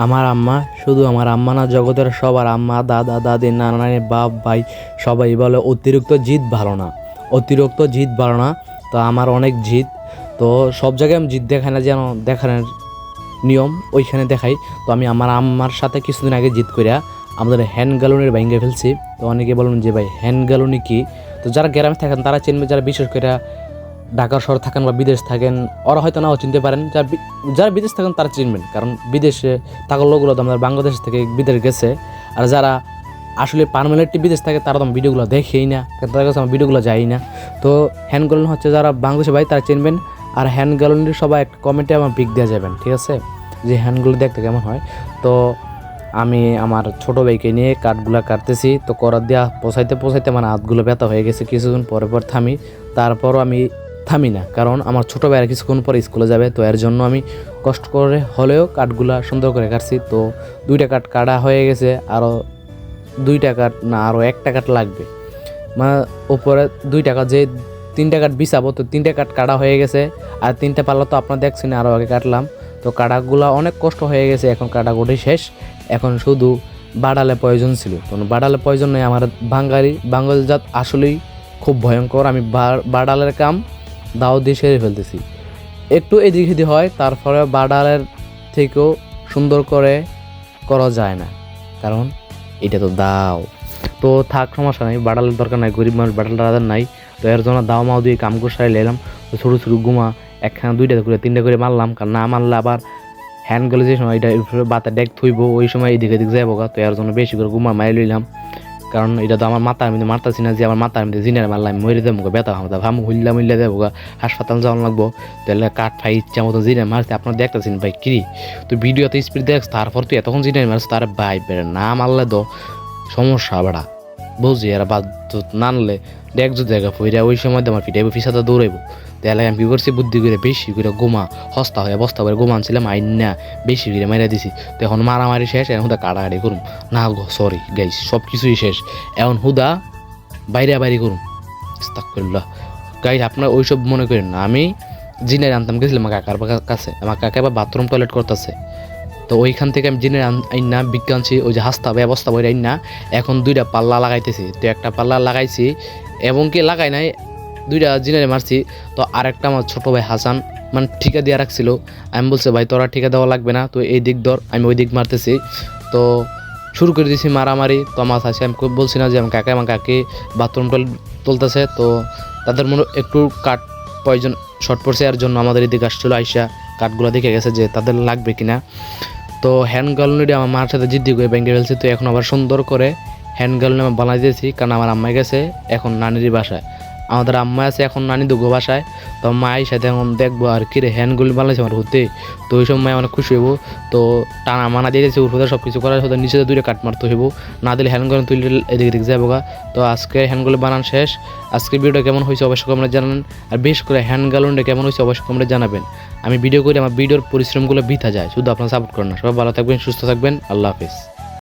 আমার আম্মা, শুধু আমার আম্মা না, জগতের সবার আম্মা, দাদা দাদি, নানা নানি, বাপ ভাই সবাই বলে অতিরিক্ত জিদ ভালো না, অতিরিক্ত জিদ ভালো না। তো আমার অনেক জিদ, তো সব জায়গায় আমি জিদ দেখাই না, যেন দেখানোর নিয়ম ওইখানে দেখাই। তো আমি আমার আম্মার সাথে কিছুদিন আগে জিদ করিয়া আমাদের হ্যান্ড গ্যালুনির ভেঙে ফেলছি। তো অনেকে বলুন যে ভাই হ্যান্ড গ্যালুনি কি, তো যারা গ্রামে থাকেন তারা চিনবে, যারা বিশেষ করে ঢাকার শহর থাকেন বা বিদেশ থাকেন ওরা হয়তো নাও চিনতে পারেন, যারা বিদেশ থাকেন তারা চিনবেন, কারণ বিদেশে থাকার লোকগুলো তো আমাদের বাংলাদেশ থেকে বিদেশ গেছে। আর যারা আসলে পার্মানেন্টলি বিদেশ থাকে তারা তো ভিডিওগুলো দেখেই না, তাদের কাছে আমার ভিডিওগুলো যাই না। তো হ্যান্ড গ্যালুনি হচ্ছে যারা বাংলাদেশে ভাই তারা চিনবেন। আর হ্যান্ড গ্যালুনির সবাই একটা কমেন্টে আমার পিক দেওয়া যাবেন, ঠিক আছে, যে হ্যান্ডগুলো দেখতে কেমন হয়। তো আমি আমার ছোটো ভাইকে নিয়ে কাঠগুলো কাটতেছি, তো করার দেওয়া পোছাইতে আমার হাতগুলো ব্যথা হয়ে গেছে। কিছুক্ষণ পর থামি, তারপরও আমি থামি না, কারণ আমার ছোটো ভাইয়ের কিছুক্ষণ পরে স্কুলে যাবে। তো এর জন্য আমি কষ্ট করে হলেও কাঠগুলা সুন্দর করে কাটছি। তো 2টা কাঠ কাটা হয়ে গেছে, আরও 2টা কাঠ না, আরও 1টা কাঠ লাগবে। উপরে 2টা কাঠ, যে 3টা কাঠ বিছাবো, তো 3টা কাঠ কাটা হয়ে গেছে। আর 3টা পাল্লা তো আপনারা দেখছেন, আরও আগে কাটলাম। তো কাটাগুলা অনেক কষ্ট হয়ে গেছে, এখন কাটাকুটি শেষ। এখন শুধু বাড়ালে প্রয়োজন ছিল, কোনো বাড়ালে প্রয়োজন নেই। আমার বাঙালি জাত আসলেই খুব ভয়ঙ্কর। আমি বাড়ালের কাম দাও দিয়ে সেরে ফেলতেছি, একটু এদিক সেদিক হয়, তারপরে বাড়ালের থেকেও সুন্দর করে করা যায় না, কারণ এটা তো দাও। তো থাক, সমস্যা নেই, বাড়ালের দরকার নাই, গরিব মানুষ বাড়াল রাজার নাই। তো এর জন্য দাও মাও দিয়ে কাম করে সারি লাইলাম। তো ছোটো ছোটো গুমা একখানা 2টা করে 3টা করে মারলাম, কারণ না মারলে আবার হ্যান্ড গেলে যে সময় এটা বাতা ডেক থইব, ওই সময় এদিকে এদিক যাইব গা। তো এর জন্য বেশি করে গুমা মারি লইলাম, কারণ এটা তো আমার মাথার মধ্যে মারতাছি না, যে আমার মাথার মধ্যে জিনের মারলাম মরে দেবো গা, ব্যথা হামতা ভাম হুল্লা দেবো গা, হাসপাতাল যাওয়ান লাগবো। তাহলে কাঠ ফাই ইচ্ছা মতো জিনের মারতে আপনার দেখতেছেন ভাই কিরি। তুই ভিডিওতে স্পিড দেখ, তারপর তুই এতক্ষণ জিনের মারছ, তার ভাই বেড়ে না মারলে তো সমস্যা বাড়া, বুঝছি। আর বাদ না আনলে দেখ যদি জায়গা ফইরা ওই সময় আমার পিঠাইব, ফিসাতে দৌড়াইব। তাহলে আমি কি করছি, বুদ্ধি করে বেশি করে গোমা হস্তা হয়ে বস্তা করে গোমা আনছিলাম, আইন না বেশি করে মাইরা দিছি। তো এখন মারামারি শেষ, এখন হুদা কাটাকাটি করুম না, সরি গাইস, সব কিছুই শেষ, এখন হুদা বাইরে করুম। আস্তাগফিরুল্লাহ গাইস, আপনার ওইসব মনে করেন না। আমি জিনের আনতাম গেছিলাম আমার কাকার কাছে, আমার কাকা এবার বাথরুম টয়লেট করতেছে। তো ওইখান থেকে আমি জিনের আইনা বিজ্ঞানছি, ওই যে হাস্তা ব্যবস্থা বই আইন না, এখন 2টা পাল্লা লাগাইতেছি। তো একটা পাল্লা লাগাইছি এবং কি লাগাই নাই, 2টা জিনারে মারছি। তো আরেকটা আমার ছোটো ভাই হাসান মানে ঠিকা দিয়ে রাখছিল, আমি বলছি ভাই তোরা ঠিকা দেওয়া লাগবে না, তো এই দিক ধর, আমি ওই দিক মারতেছি। তো শুরু করে দিয়েছি মারামারি। তো আমার হাসি, আমি বলছি না যে আমার কাকি বাথরুম তুলতেছে, তো তাদের মনে একটু কাঠ প্রয়োজন শর্ট পড়ছে, এর জন্য আমাদের এদিকে আসছিলো, আইসা কাঠগুলো দেখে গেছে যে তাদের লাগবে কিনা। তো হ্যান্ড গ্যালুনিটা আমার মার সাথে জিদ্দি করে ভেঙে ফেলছি। তো এখন আবার সুন্দর করে হ্যান্ড গ্যালুনি আমি বানাই দিয়েছি, কারণ আমার আম্মাই গেছে এখন নানির বাসায়, আমাদের আম্মা আছে এখন নানি দুগো বাসায়। তো মায়ের সাথে এখন দেখবো আর কি রে হ্যান্ডগুলি বানাইছে আমার হতে। তো ওই সময় অনেক খুশি হইব। তো টানা মানা দিয়ে দিয়েছি, উপরে সব কিছু করার সাথে নিচে 2টা কাট মারতে হইব, না দিলে হ্যান্ডগুলো তুলে এদিকে যাবো গা। তো আজকে হ্যান্ডগুলি বানান শেষ। আজকে ভিডিওটা কেমন হয়েছে অবশ্যই কমেন্টে জানাবেন, আর বেশ করে হ্যান্ড গ্যালুনটা কেমন হয়েছে অবশ্যই কমেন্টে জানাবেন। আমি ভিডিও করি, আমার ভিডিওর পরিশ্রমগুলো বৃথা যায়, শুধু আপনারা সাপোর্ট করেন না। সবাই ভালো থাকবেন, সুস্থ থাকবেন, আল্লাহ হাফিজ।